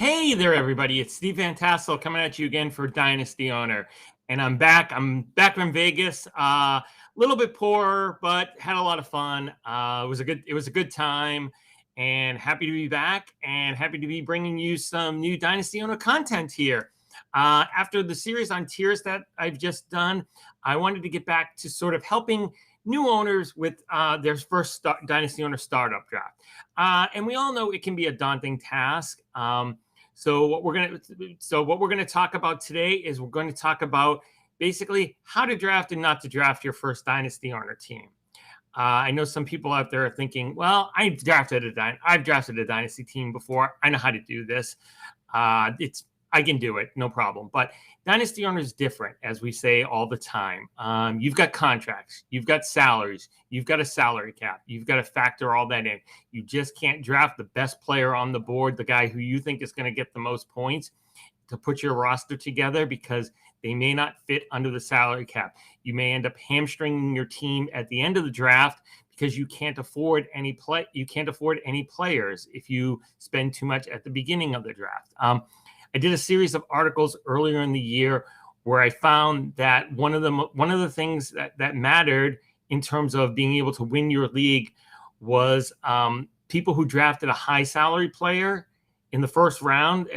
Hey there, everybody. It's Steve Van Tassel coming at you again for Dynasty Owner. And I'm back. I'm back from Vegas. A little bit poorer, but had a lot of fun. It was a good time, and happy to be back and happy to be bringing you some new Dynasty Owner content here. After the series on tiers that I've just done, I wanted to get back to sort of helping new owners with their first Dynasty Owner startup draft. And we all know it can be a daunting task. So what we're gonna talk about today is we're going to talk about basically how to draft and not to draft your first Dynasty Owner team. I know some people out there are thinking, well, I've drafted a Dynasty team before. I know how to do this. I can do it, no problem. But Dynasty Owner is different, as we say all the time. You've got contracts, you've got salaries, you've got a salary cap, you've got to factor all that in. You just can't draft the best player on the board, the guy who you think is going to get the most points, to put your roster together because they may not fit under the salary cap. You may end up hamstringing your team at the end of the draft because you can't afford any players if you spend too much at the beginning of the draft. I did a series of articles earlier in the year where I found that one of the things that mattered in terms of being able to win your league was people who drafted a high salary player in the first round,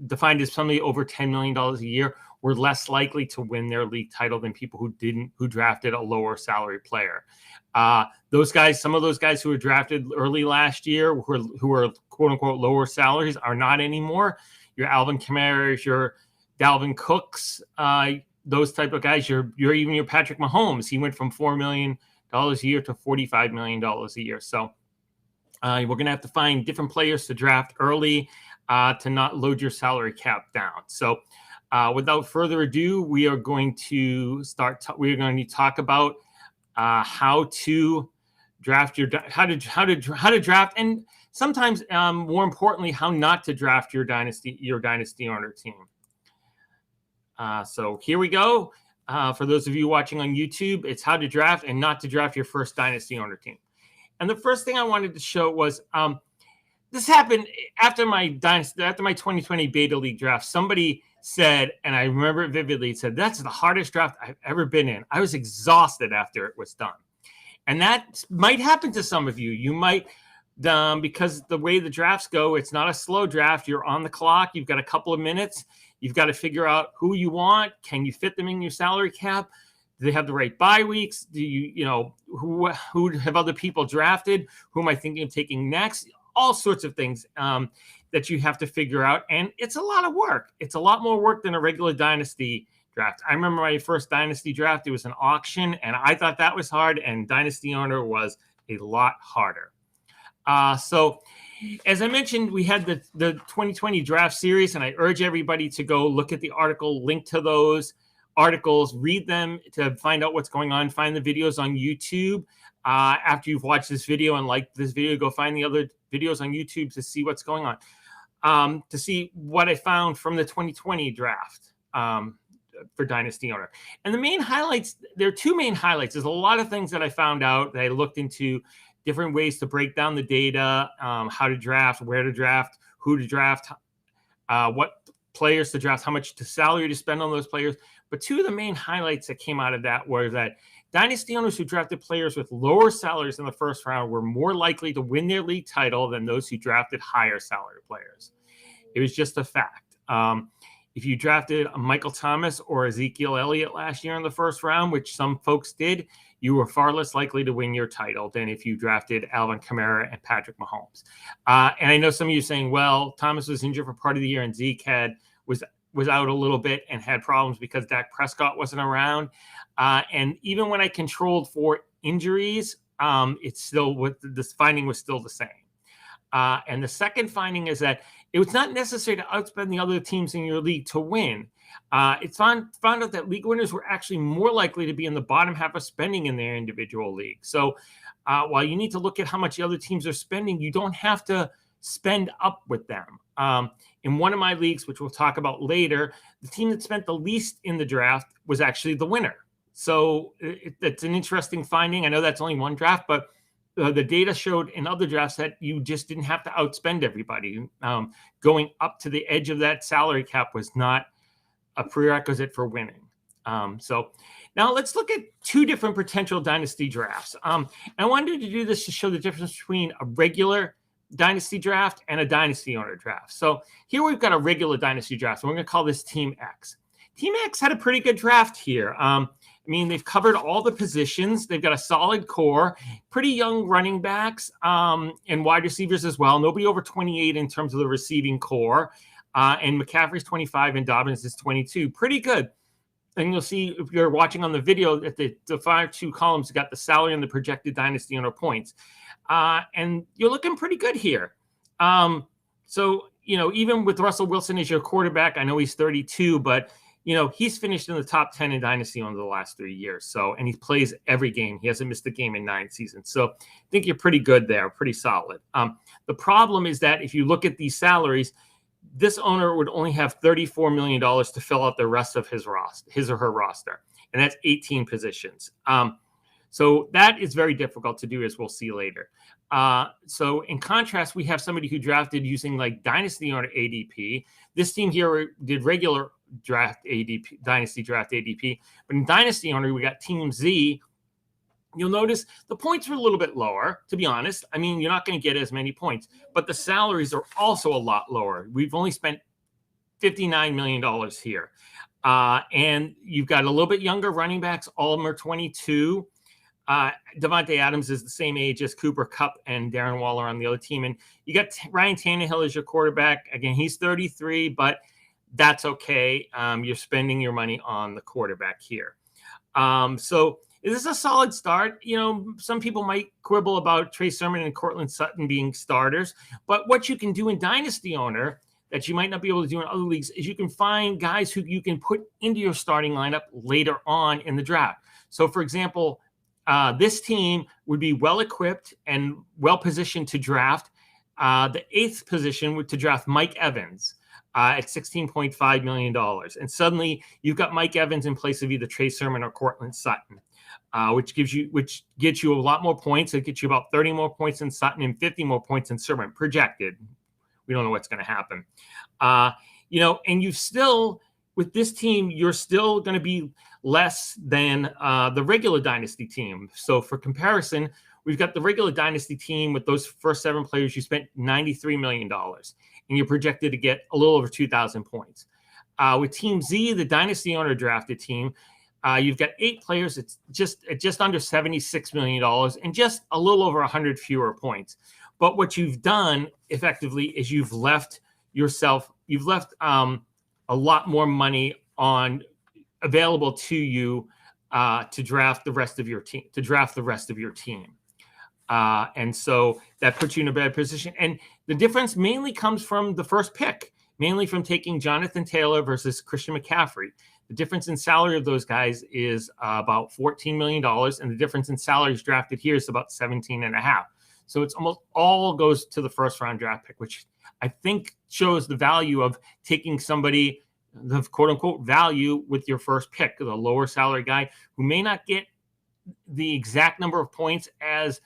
defined as somebody over $10 million a year, were less likely to win their league title than people who drafted a lower salary player. Some of those guys who were drafted early last year, who were quote unquote lower salaries, are not anymore. Your Alvin Kamara's, your Dalvin Cooks, those type of guys. Even your Patrick Mahomes. He went from $4 million a year to $45 million a year. So we're going to have to find different players to draft early to not load your salary cap down. So without further ado, we are going to talk about how to draft how to draft, and sometimes more importantly, how not to draft your dynasty owner team. So here we go. For those of you watching on YouTube, it's how to draft and not to draft your first dynasty owner team. And the first thing I wanted to show was this happened after my 2020 beta league draft. Somebody said, and I remember it vividly, it said, "That's the hardest draft I've ever been in. I was exhausted after it was done." And that might happen to some of you. You might, because the way the drafts go, it's not a slow draft. You're on the clock. You've got a couple of minutes. You've got to figure out who you want. Can you fit them in your salary cap? Do they have the right bye weeks? Do who have other people drafted? Who am I thinking of taking next? All sorts of things that you have to figure out. And it's a lot of work. It's a lot more work than a regular dynasty draft. I remember my first dynasty draft. It was an auction, and I thought that was hard, and Dynasty Owner was a lot harder. So as I mentioned, we had the 2020 draft series, and I urge everybody to go look at the article, link to those articles, read them to find out what's going on, find the videos on YouTube. After you've watched this video and liked this video, go find the other videos on YouTube to see what's going on, to see what I found from the 2020 draft for Dynasty Owner. And the main highlights, there are two main highlights. There's a lot of things that I found out that I looked into, different ways to break down the data, how to draft, where to draft, who to draft, what players to draft, how much salary to spend on those players. But two of the main highlights that came out of that were that Dynasty owners who drafted players with lower salaries in the first round were more likely to win their league title than those who drafted higher salary players. It was just a fact. If you drafted Michael Thomas or Ezekiel Elliott last year in the first round, which some folks did, you were far less likely to win your title than if you drafted Alvin Kamara and Patrick Mahomes. And I know some of you saying, well, Thomas was injured for part of the year and Zeke was out a little bit and had problems because Dak Prescott wasn't around. And even when I controlled for injuries, this finding was still the same. And the second finding is that it was not necessary to outspend the other teams in your league to win. It's found out that league winners were actually more likely to be in the bottom half of spending in their individual league. So while you need to look at how much the other teams are spending, you don't have to spend up with them. In one of my leagues, which we'll talk about later, the team that spent the least in the draft was actually the winner. So it's an interesting finding. I know that's only one draft, but the data showed in other drafts that you just didn't have to outspend everybody. Going up to the edge of that salary cap was not a prerequisite for winning. So now let's look at two different potential dynasty drafts. I wanted to do this to show the difference between a regular dynasty draft and a dynasty owner draft. So here we've got a regular dynasty draft. So we're going to call this Team X. Team X had a pretty good draft here. I mean, they've covered all the positions. They've got a solid core, pretty young running backs, and wide receivers as well. Nobody over 28 in terms of the receiving core. And McCaffrey's 25 and Dobbins is 22. Pretty good. And you'll see if you're watching on the video that the 5-2 columns got the salary and the projected dynasty owner points. And you're looking pretty good here. So, even with Russell Wilson as your quarterback, I know he's 32, but, he's finished in the top 10 in dynasty over the last 3 years. So, and he plays every game. He hasn't missed a game in 9 seasons. So I think you're pretty good there, pretty solid. The problem is that if you look at these salaries, this owner would only have $34 million to fill out the rest of his or her roster. And that's 18 positions. So that is very difficult to do, as we'll see later. So in contrast, we have somebody who drafted using like dynasty owner ADP. This team here did regular draft ADP, dynasty draft ADP. But in dynasty owner, we got Team Z. You'll notice the points were a little bit lower, to be honest. I mean, you're not going to get as many points, but the salaries are also a lot lower. We've only spent $59 million here. And you've got a little bit younger running backs. All of them are 22. Davante Adams is the same age as Cooper Kupp and Darren Waller on the other team. And you got Ryan Tannehill as your quarterback. Again, he's 33, but that's okay. You're spending your money on the quarterback here. So this is a solid start. Some people might quibble about Trey Sermon and Cortland Sutton being starters, but what you can do in Dynasty Owner that you might not be able to do in other leagues is you can find guys who you can put into your starting lineup later on in the draft. So, for example, this team would be well-equipped and well-positioned to draft the 8th position to draft Mike Evans at $16.5 million. And suddenly you've got Mike Evans in place of either Trey Sermon or Cortland Sutton. Which gets you a lot more points. It gets you about 30 more points in Sutton and 50 more points in Sermon projected. We don't know what's going to happen. And you've still, with this team, you're still going to be less than the regular dynasty team. So for comparison, we've got the regular dynasty team with those first 7 players. You spent $93 million and you're projected to get a little over 2,000 points. With Team Z, the dynasty owner drafted team, you've got 8 players. It's just under $76 million and just a little over 100 fewer points. But what you've done effectively is you've left a lot more money available to you to draft the rest of your team. And so that puts you in a better position. And the difference mainly comes from the first pick, mainly from taking Jonathan Taylor versus Christian McCaffrey. The difference in salary of those guys is about $14 million, and the difference in salaries drafted here is about 17.5. So it's almost all goes to the first round draft pick, which I think shows the value of taking somebody, the quote unquote value with your first pick, the lower salary guy who may not get the exact number of points as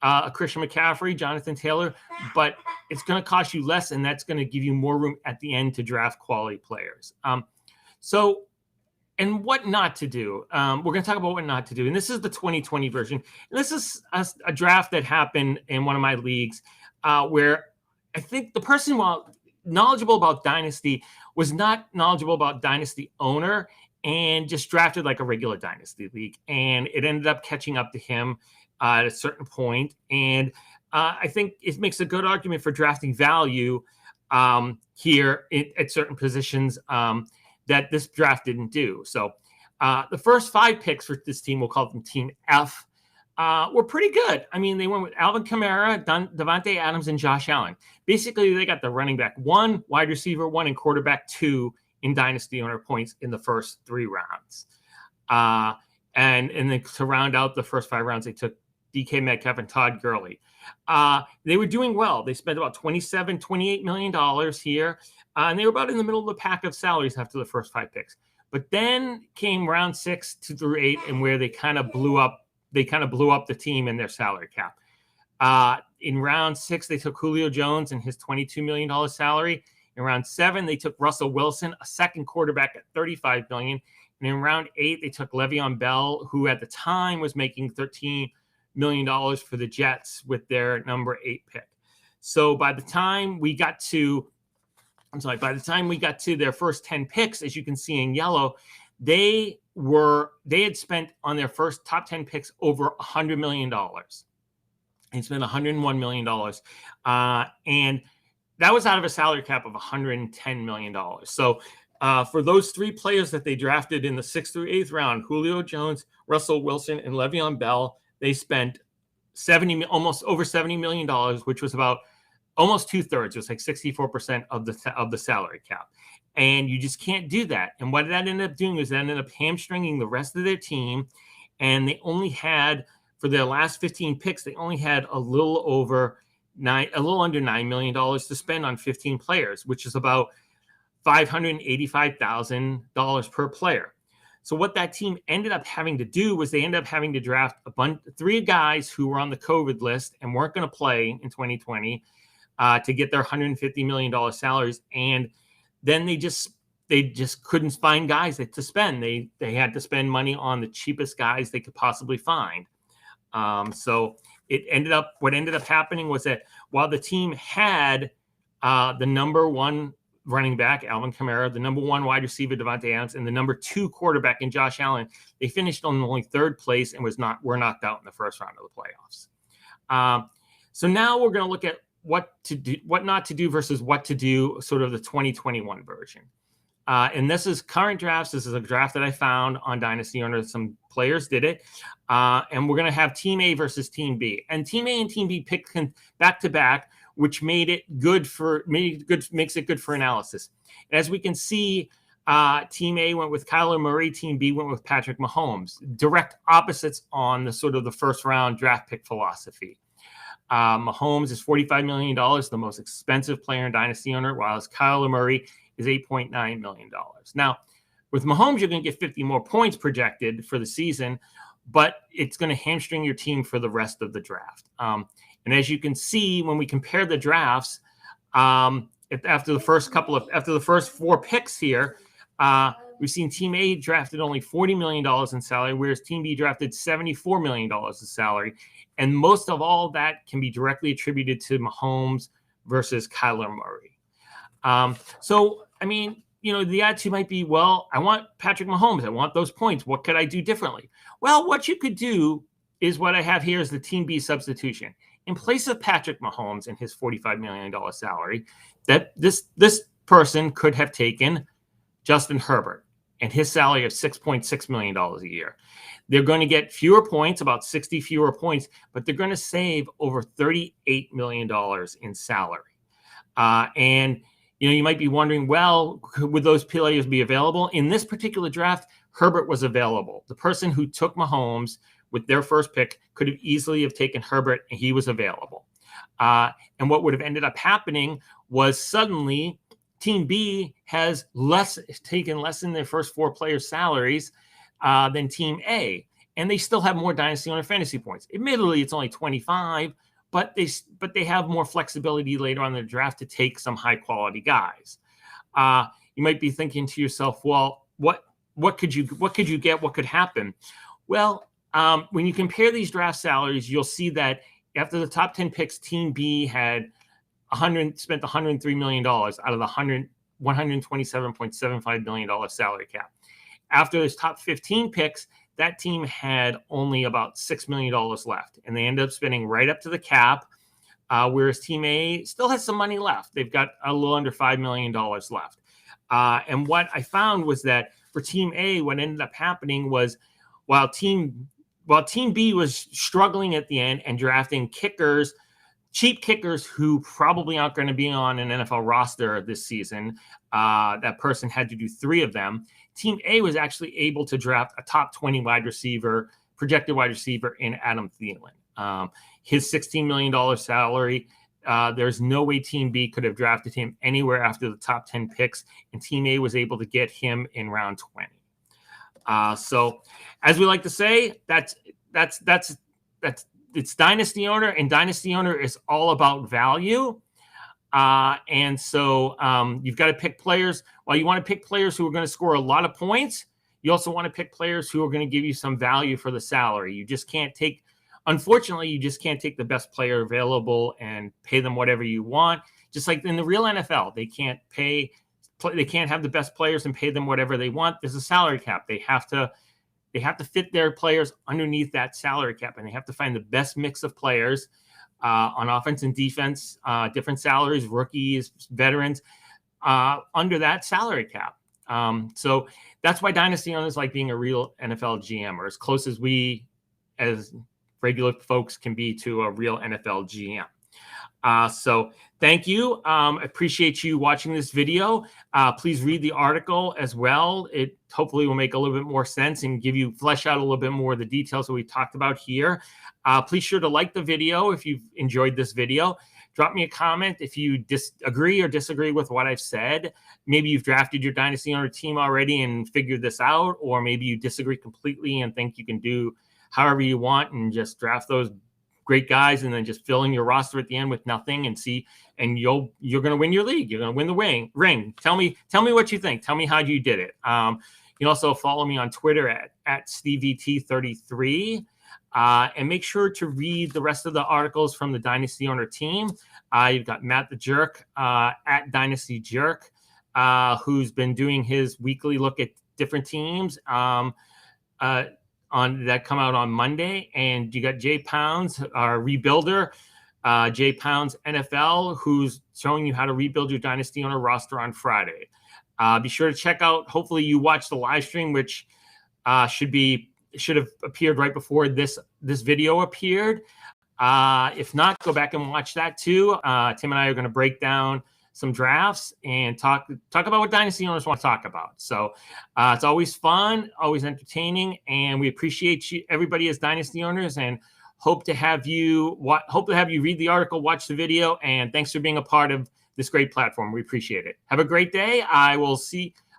a Christian McCaffrey, Jonathan Taylor, but it's going to cost you less, and that's going to give you more room at the end to draft quality players. And what not to do. We're going to talk about what not to do. And this is the 2020 version. And this is a draft that happened in one of my leagues where I think the person, while knowledgeable about Dynasty, was not knowledgeable about Dynasty Owner and just drafted like a regular Dynasty league. And it ended up catching up to him at a certain point. And I think it makes a good argument for drafting value here at certain positions that this draft didn't do. So the first 5 picks for this team, we'll call them Team F, were pretty good. I mean, they went with Alvin Kamara, Davante Adams, and Josh Allen. Basically, they got the running back 1, wide receiver 1, and quarterback 2 in Dynasty Owner points in the first 3 rounds. And then to round out the first 5 rounds, they took DK Metcalf and Todd Gurley. They were doing well. They spent about $28 million here. And they were about in the middle of the pack of salaries after the first 5 picks. But then came round 6 through 8, and where they kind of blew up the team and their salary cap. In round 6, they took Julio Jones and his $22 million salary. In round 7, they took Russell Wilson, a second quarterback at $35 million. And in round 8, they took Le'Veon Bell, who at the time was making $13 million for the Jets with their number 8 pick. So by the time we got to their first 10 picks, as you can see in yellow, they had spent on their first top 10 picks over $100 million. They spent $101 million. And that was out of a salary cap of $110 million. So for those 3 players that they drafted in the 6th through 8th round, Julio Jones, Russell Wilson, and Le'Veon Bell, they spent almost over $70 million, which was about almost 2/3. It was like 64% of the salary cap. And you just can't do that. And what that ended up doing is that ended up hamstringing the rest of their team. And they only had, for their last 15 picks, they only had a little under $9 million to spend on 15 players, which is about $585,000 per player. So what that team ended up having to do was they ended up having to draft 3 guys who were on the COVID list and weren't going to play in 2020 to get their $150 million salaries. And then they just couldn't find guys to spend. They had to spend money on the cheapest guys they could possibly find. So what ended up happening was that while the team had the number 1 running back, Alvin Kamara, the number 1 wide receiver, Devontae Adams, and the number 2 quarterback in Josh Allen, they finished on only 3rd place and were knocked out in the first round of the playoffs. So now we're going to look at what not to do versus what to do, sort of the 2021 version. And this is current drafts. This is a draft that I found on Dynasty Owner. Some players did it. And we're going to have Team A versus Team B. And Team A and Team B picked back to back, which makes it good for analysis. As we can see, Team A went with Kyler Murray. Team B went with Patrick Mahomes. Direct opposites on the sort of the first round draft pick philosophy. Mahomes is $45 million, the most expensive player in Dynasty Owner, while Kyler Murray is $8.9 million. Now, with Mahomes, you're going to get 50 more points projected for the season, but it's going to hamstring your team for the rest of the draft. And as you can see, when we compare the drafts, after the first 4 picks here, we've seen Team A drafted only $40 million in salary, whereas Team B drafted $74 million in salary. And most of all that can be directly attributed to Mahomes versus Kyler Murray. So, I mean, the attitude might be, well, I want Patrick Mahomes. I want those points. What could I do differently? Well, what you could do is what I have here is the Team B substitution. In place of Patrick Mahomes and his $45 million salary, that this person could have taken Justin Herbert and his salary of $6.6 million a year. They're going to get fewer points, about 60 fewer points, but they're going to save over $38 million in salary. And you might be wondering, well, would those players be available? In this particular draft, Herbert was available. The person who took Mahomes with their first pick could have easily have taken Herbert, and he was available. And what would have ended up happening was suddenly Team B has taken less in their first 4 players' salaries than Team A, and they still have more Dynasty Owner fantasy points. Admittedly, it's only 25, but they have more flexibility later on in the draft to take some high quality guys. You might be thinking to yourself, well, what could you get? What could happen? Well, when you compare these draft salaries, you'll see that after the top 10 picks, Team B had spent $103 million out of the $127.75 million salary cap. After those top 15 picks, that team had only about $6 million left, and they ended up spending right up to the cap, whereas Team A still has some money left. They've got a little under $5 million left. And what I found was that for Team A, what ended up happening was while Team B was struggling at the end and drafting cheap kickers who probably aren't going to be on an NFL roster this season, that person had to do 3 of them. Team A was actually able to draft a top 20 projected wide receiver in Adam Thielen. His $16 million salary, there's no way Team B could have drafted him anywhere after the top 10 picks, and Team A was able to get him in round 20. So, as we like to say, that's it's Dynasty Owner, and Dynasty Owner is all about value. And so you've got to pick players. While you want to pick players who are going to score a lot of points, you also want to pick players who are going to give you some value for the salary. You just can't take, unfortunately, you just can't take the best player available and pay them whatever you want. Just like in the real NFL, they can't have the best players and pay them whatever they want. There's a salary cap. They have to fit their players underneath that salary cap, and they have to find the best mix of players on offense and defense, different salaries, rookies, veterans, under that salary cap. So that's why Dynasty Owners like being a real NFL GM, or as close as we, as regular folks, can be to a real NFL GM. So thank you. Appreciate you watching this video. Please read the article as well. It hopefully will make a little bit more sense and flesh out a little bit more of the details that we talked about here. Please sure to like the video if you've enjoyed this video. Drop me a comment if you agree or disagree with what I've said. Maybe you've drafted your Dynasty Owner team already and figured this out, or maybe you disagree completely and think you can do however you want and just draft those great guys and then just fill in your roster at the end with nothing and you're going to win your league. You're going to win the ring. Tell me what you think. Tell me how you did it. You can also follow me on Twitter at SteveET33. And make sure to read the rest of the articles from the Dynasty Owner team. You've got Matt the Jerk at Dynasty Jerk, who's been doing his weekly look at different teams that come out on Monday. And you got Jay Pounds, our rebuilder, Jay Pounds NFL, who's showing you how to rebuild your Dynasty Owner roster on Friday. Be sure to check out, hopefully you watched the live stream, which should have appeared right before this video appeared. If not, go back and watch that too. Tim and I are going to break down some drafts and talk about what Dynasty Owners want to talk about. So it's always fun, always entertaining, and we appreciate everybody as Dynasty Owners, and hope to have you read the article, watch the video, and thanks for being a part of this great platform. We appreciate it. Have a great day.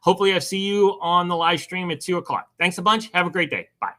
Hopefully I see you on the live stream at 2:00. Thanks a bunch. Have a great day. Bye.